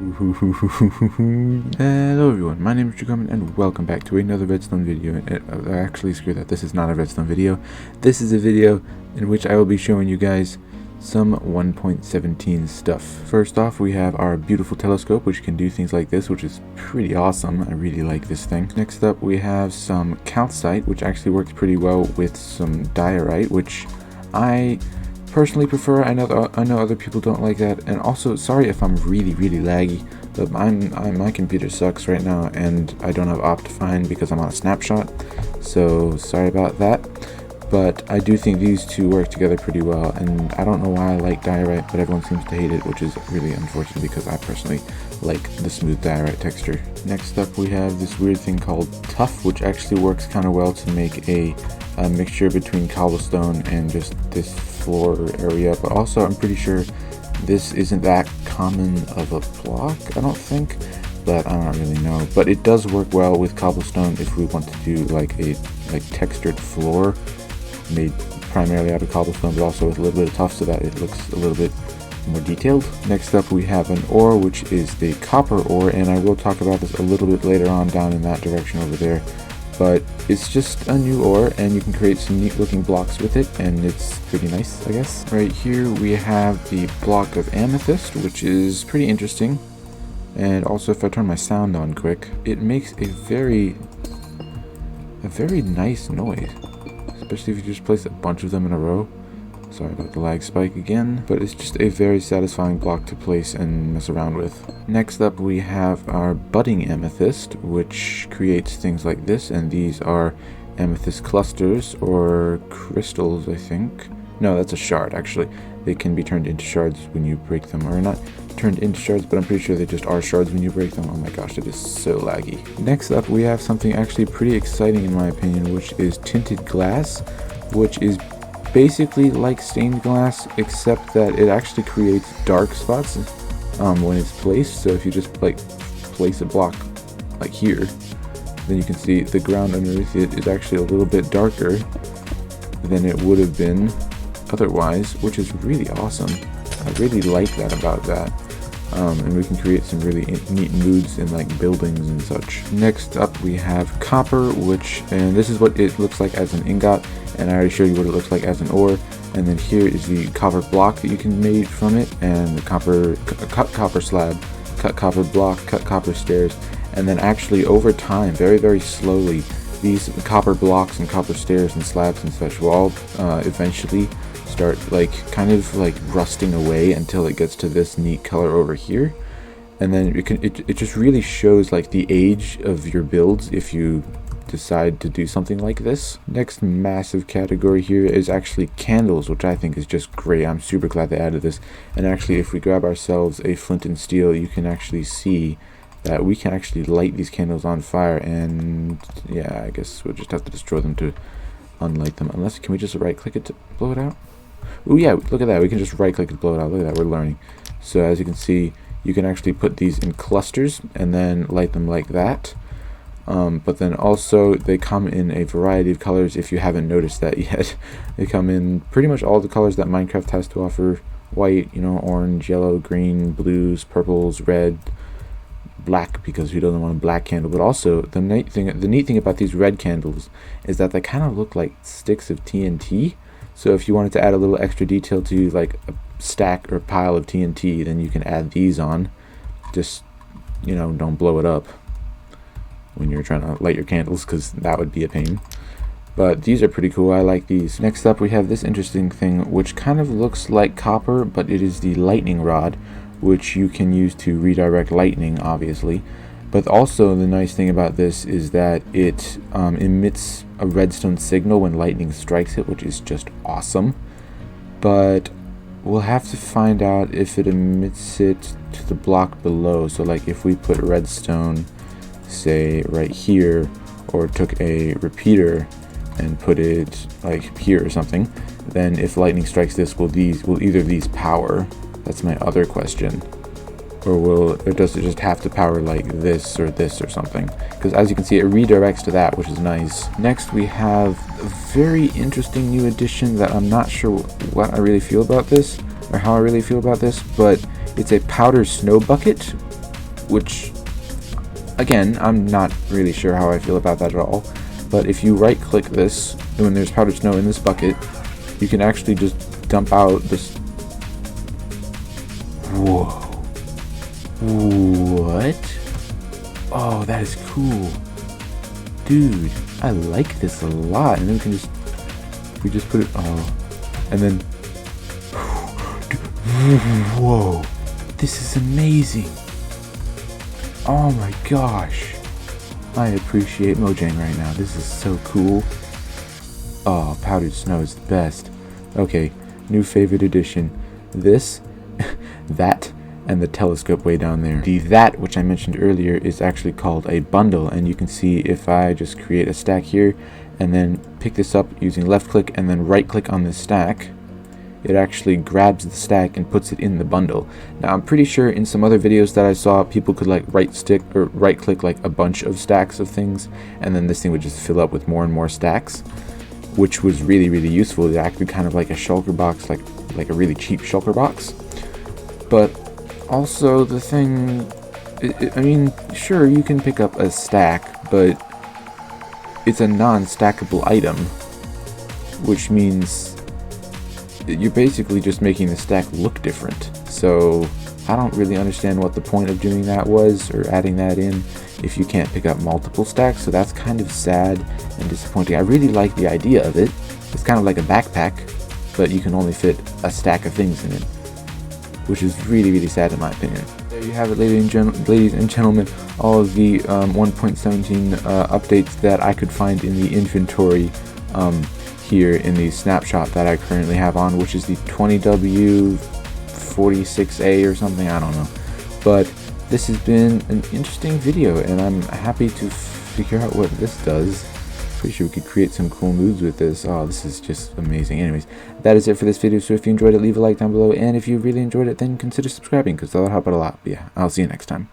Hello everyone, my name is Dracoman and welcome back to another redstone video. Actually, screw that, this is not a redstone video. This is a video in which I will be showing you guys some 1.17 stuff. First off, we have our beautiful telescope, which can do things like this, which is pretty awesome. I really like this thing. Next up, we have some calcite, which actually works pretty well with some diorite, which I personally prefer. I know other people don't like that, and also sorry if I'm really laggy, but my computer sucks right now and I don't have Optifine because I'm on a snapshot, so sorry about that. But I do think these two work together pretty well, and I don't know why I like diorite, but everyone seems to hate it, which is really unfortunate because I personally like the smooth diorite texture. Next up, we have this weird thing called tuff, which actually works kind of well to make a mixture between cobblestone and just this floor area, but also I'm pretty sure this isn't that common of a block, I don't think, but I don't really know. But it does work well with cobblestone if we want to do like a textured floor made primarily out of cobblestone, but also with a little bit of tuff so that it looks a little bit more detailed. Next up, we have an ore, which is the copper ore, and I will talk about this a little bit later on down in that direction over there. But it's just a new ore, and you can create some neat looking blocks with it, and it's pretty nice, I guess. Right here we have the block of amethyst, which is pretty interesting. And also, if I turn my sound on quick, it makes a very nice noise, especially if you just place a bunch of them in a row. Sorry about the lag spike again, but it's just a very satisfying block to place and mess around with. Next up, we have our budding amethyst, which creates things like this, and these are amethyst clusters or crystals, I think. No, that's a shard, actually. They can be turned into shards when you break them, or not turned into shards, but I'm pretty sure they just are shards when you break them. Oh my gosh, it is so laggy. Next up, we have something actually pretty exciting in my opinion, which is tinted glass, which is basically like stained glass, except that it actually creates dark spots when it's placed. So if you just like place a block like here, then you can see the ground underneath it is actually a little bit darker than it would have been otherwise, which is really awesome. I really like that about that. And we can create some really neat moods in like buildings and such. Next up, we have copper, and this is what it looks like as an ingot, and I already showed you what it looks like as an ore. And then here is the copper block that you can make from it, and the cut copper slab, cut copper block, cut copper stairs. And then actually over time, very slowly, these copper blocks and copper stairs and slabs and such will all eventually start kind of rusting away until it gets to this neat color over here. And then it just really shows like the age of your builds if you decide to do something like this. Next massive category here is actually candles, which I think is just great. I'm super glad they added this. And actually, if we grab ourselves a flint and steel, you can actually see that we can actually light these candles on fire. And yeah, I guess we'll just have to destroy them to unlight them. Unless, can we just right click it to blow it out? Oh yeah, look at that, we can just right click and blow it out. Look at that, we're learning. So as you can see, you can actually put these in clusters and then light them like that. But then also they come in a variety of colors if you haven't noticed that yet. They come in pretty much all the colors that Minecraft has to offer. White, orange, yellow, green, blues, purples, red, black, because who doesn't want a black candle. But also the neat thing about these red candles is that they kind of look like sticks of TNT. So if you wanted to add a little extra detail to like a stack or pile of TNT, then you can add these on. Just, don't blow it up when you're trying to light your candles, because that would be a pain. But these are pretty cool, I like these. Next up, we have this interesting thing, which kind of looks like copper, but it is the lightning rod, which you can use to redirect lightning, obviously. But also the nice thing about this is that it emits a redstone signal when lightning strikes it, which is just awesome. But we'll have to find out if it emits it to the block below. So like if we put redstone, say right here, or took a repeater and put it like here or something, then if lightning strikes this, will either of these power? That's my other question. Or does it just have to power like this or something? Because as you can see, it redirects to that, which is nice. Next, we have a very interesting new addition that I'm not sure what I really feel about this, or how I really feel about this, but it's a powder snow bucket, which, again, I'm not really sure how I feel about that at all. But if you right click this, when there's powdered snow in this bucket, you can actually just dump out this. Whoa. What? Oh, that is cool. Dude, I like this a lot. And then we just put it, and then, whoa, this is amazing. Oh my gosh. I appreciate Mojang right now. This is so cool. Oh, powdered snow is the best. Okay, new favorite edition. This, that, and the telescope way down there. The that, which I mentioned earlier, is actually called a bundle, and you can see if I just create a stack here and then pick this up using left click and then right click on this stack, it actually grabs the stack and puts it in the bundle. Now I'm pretty sure in some other videos that I saw, people could like right click like a bunch of stacks of things, and then this thing would just fill up with more and more stacks, which was really, really useful. It acted kind of like a shulker box, like a really cheap shulker box. But also the thing, I mean, sure, you can pick up a stack, but it's a non-stackable item, which means you're basically just making the stack look different. So I don't really understand what the point of doing that was, or adding that in, if you can't pick up multiple stacks. So that's kind of sad and disappointing. I really like the idea of it. It's kind of like a backpack, but you can only fit a stack of things in it, which is really, really sad in my opinion. There you have it, ladies and gentlemen, all of the 1.17 updates that I could find in the inventory here in the snapshot that I currently have on, which is the 20W46A or something, I don't know. But this has been an interesting video, and I'm happy to figure out what this does. Pretty sure we could create some cool moves with this. Oh, this is just amazing. Anyways, that is it for this video. So if you enjoyed it, leave a like down below, and if you really enjoyed it, then consider subscribing, because that would help out a lot. But yeah, I'll see you next time.